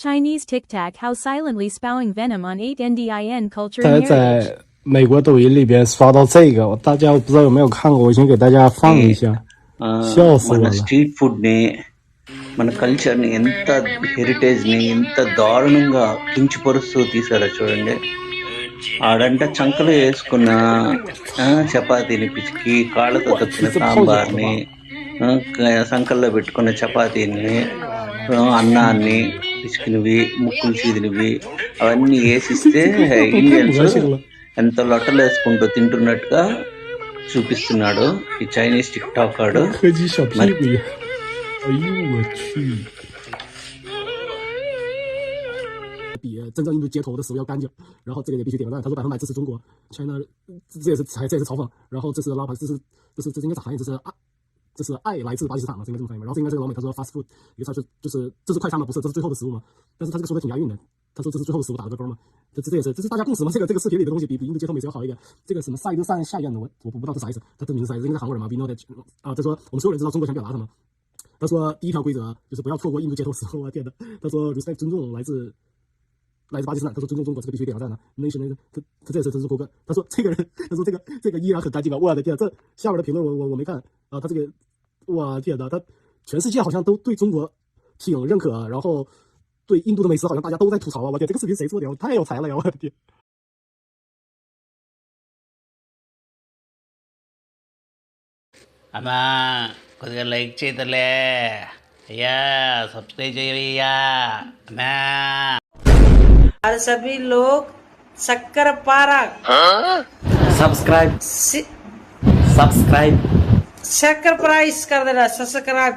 Chinese TikTok how silently spouting venom on 8ndin culture 在 and heritage. 美国抖音里边刷到这个，大家不知道有没有看过，我先给大家放一下，笑死我మన 了。 street food ని మన కల్చర్ ని ఎంత హెరిటేజ్ ని ఎంత దారుణంగా కించపరుస్తూ తీసారో చూడండి. ఆడంట చంకలో వేసుకున్న చపాతీని పిసికి కాళ్ళతో తొక్కిన సాంబార్ని సంకల్లో పెట్టుకున్న చపాతీని అన్నాన్ని పిసికినవి ముక్కులు చీదినవి అవన్నీ వేసిస్తే ఇండియన్స్ ఎంత లొట్టలు వేసుకుంటూ తింటున్నట్టుగా చూపిస్తున్నాడు ఈ చైనీస్ టిక్ టాక్ ఆడు. 柯基小屁股呀！哎呦我去！比真正印度街头的食物要干净，然后这个也必须点个赞。他说100%支持中国 ，China 这也是嘲讽，然后这是拉盘，这应该咋翻译？这是爱来自巴基斯坦嘛，应该这么翻译嘛。然后这应该这个老美他说 fast food，一个菜就是这是快餐吗？不是，这是最后的食物嘛。但是他这个说的挺押韵的，他说这是最后的食物打了个勾嘛。这也是大家共识嘛。这个视频里的东西比印度街头美食要好一点。这个什么赛德善夏燕的我不知道这啥意思，他的名字啥意思？应该是韩国人嘛 ？We know that 啊，他说我们所有人知道中国想表达什么。他说第一条规则就是不要错过印度街头食物。我天哪！他说 respect 尊重来自巴基斯坦，他说尊重中国，这个必须点个赞的。Nation， 他这也是真是够个。他说这个人，他说这个依然很干净啊！我的天，这下面的评论我没看啊，他这个，我天哪，他全世界好像都对中国挺认可，然后对印度的美食好像大家都在吐槽啊！我天，这个视频谁做的？太有才了呀！我的天。అమ్మా కొద్దిగా లైక్ చేయతలే అయ్యా సబ్స్క్రైబ్ చేయవయ్యా అమ్మా और सभी लोग शक्कर पारा सब्सक्राइब शक्कर प्राइस कर देना सब्सक्राइब